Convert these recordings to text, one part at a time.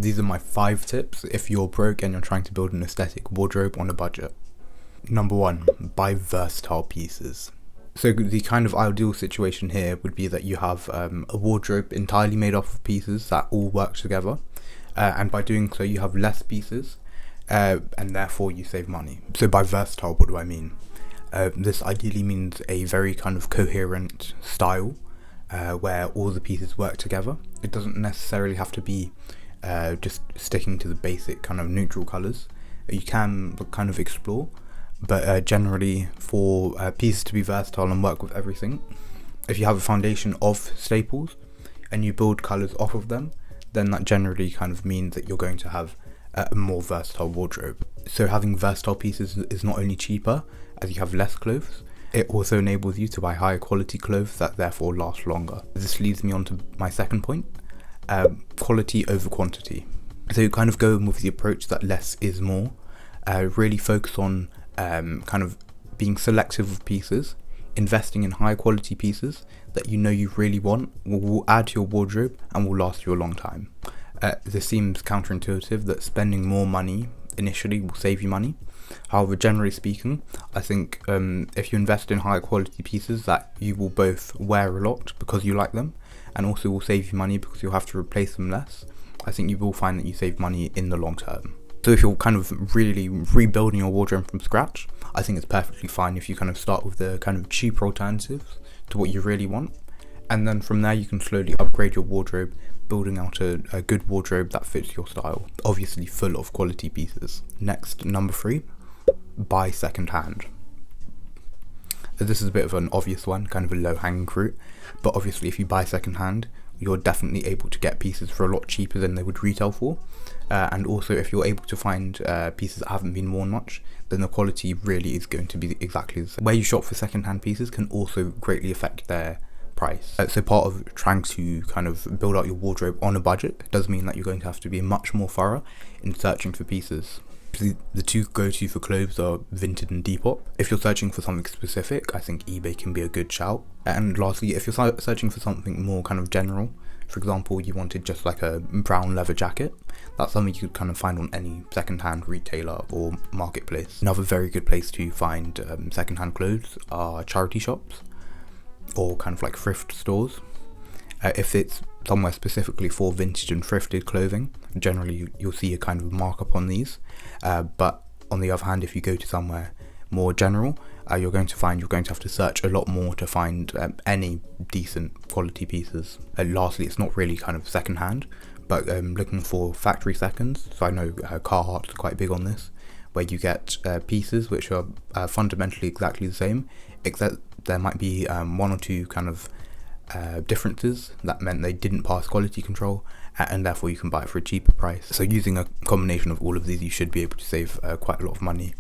These are my 5 tips if you're broke and you're trying to build an aesthetic wardrobe on a budget. Number 1, buy versatile pieces. So the kind of ideal situation here would be that you have a wardrobe entirely made up of pieces that all work together, and by doing so you have less pieces, and therefore you save money. So by versatile, what do I mean? This ideally means a very kind of coherent style, where all the pieces work together. It doesn't necessarily have to be just sticking to the basic kind of neutral colours. You can kind of explore, but generally for pieces to be versatile and work with everything, if you have a foundation of staples and you build colours off of them, then that generally kind of means that you're going to have a more versatile wardrobe. So having versatile pieces is not only cheaper as you have less clothes, it also enables you to buy higher quality clothes that therefore last longer. This leads me on to my second point, quality over quantity. So you kind of go with the approach that less is more, really focus on kind of being selective of pieces, investing in high quality pieces that you know you really want, will add to your wardrobe and will last you a long time. This seems counterintuitive that spending more money initially will save you money. However, generally speaking, I think if you invest in higher quality pieces that you will both wear a lot because you like them, and also will save you money because you'll have to replace them less, I think you will find that you save money in the long term. So if you're kind of really rebuilding your wardrobe from scratch, I think it's perfectly fine if you kind of start with the kind of cheaper alternatives to what you really want, and then from there you can slowly upgrade your wardrobe, building out a good wardrobe that fits your style, obviously full of quality pieces. Next, number 3, buy secondhand. This is a bit of an obvious one, kind of a low-hanging fruit, but obviously if you buy secondhand, you're definitely able to get pieces for a lot cheaper than they would retail for, and also if you're able to find pieces that haven't been worn much, then the quality really is going to be exactly the same. Where you shop for secondhand pieces can also greatly affect their price. So part of trying to kind of build out your wardrobe on a budget does mean that you're going to have to be much more thorough in searching for pieces. The two go-to for clothes are Vinted and Depop. If you're searching for something specific, I think eBay can be a good shout. And lastly, if you're searching for something more kind of general, for example, you wanted just like a brown leather jacket, that's something you could kind of find on any secondhand retailer or marketplace. Another very good place to find secondhand clothes are charity shops or kind of like thrift stores. If it's somewhere specifically for vintage and thrifted clothing, generally you'll see a kind of markup on these, but on the other hand, if you go to somewhere more general, you're going to have to search a lot more to find any decent quality pieces. Lastly, it's not really kind of secondhand, but looking for factory seconds. So I know Carhartt's quite big on this, where you get pieces which are fundamentally exactly the same, except there might be 1 or 2 kind of differences that meant they didn't pass quality control, and therefore you can buy it for a cheaper price. So using a combination of all of these, you should be able to save quite a lot of money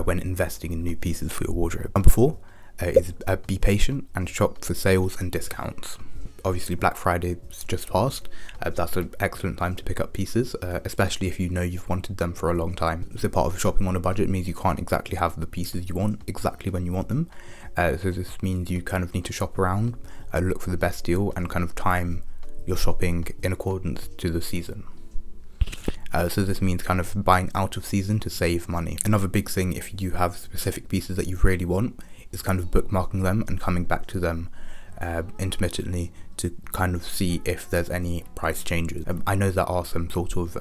when investing in new pieces for your wardrobe. Number 4 is be patient and shop for sales and discounts. Obviously Black Friday is just passed, that's an excellent time to pick up pieces, especially if you know you've wanted them for a long time. So part of shopping on a budget means you can't exactly have the pieces you want exactly when you want them, so this means you kind of need to shop around, look for the best deal, and kind of time your shopping in accordance to the season. So this means kind of buying out of season to save money. Another big thing, if you have specific pieces that you really want, is kind of bookmarking them and coming back to them intermittently to kind of see if there's any price changes. I know there are some sort of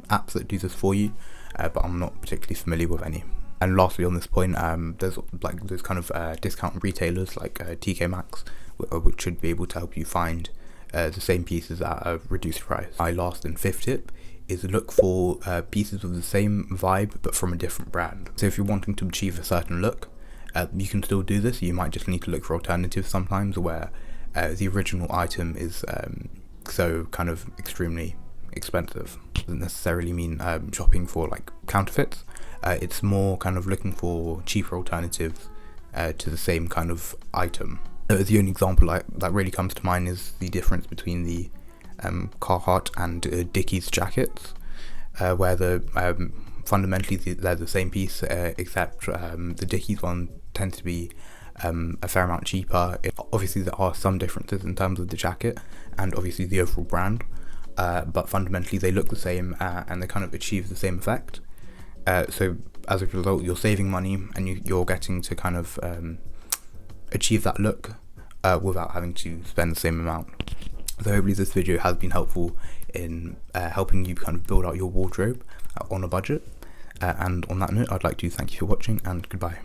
apps that do this for you, but I'm not particularly familiar with any. And lastly on this point, there's kind of discount retailers like TK Maxx, which should be able to help you find the same pieces at a reduced price. My last and 5th tip is look for pieces with the same vibe but from a different brand. So if you're wanting to achieve a certain look, you can still do this. You might just need to look for alternatives sometimes where the original item is so kind of extremely expensive. Doesn't necessarily mean shopping for like counterfeits. It's more kind of looking for cheaper alternatives to the same kind of item. The only example that really comes to mind is the difference between the Carhartt and Dickies jackets, where fundamentally they're the same piece, except the Dickies one tends to be a fair amount cheaper. Obviously there are some differences in terms of the jacket and obviously the overall brand, but fundamentally they look the same, and they kind of achieve the same effect. So as a result, you're saving money, and you're getting to kind of achieve that look without having to spend the same amount. So hopefully this video has been helpful in helping you kind of build out your wardrobe on a budget. And on that note, I'd like to thank you for watching, and goodbye.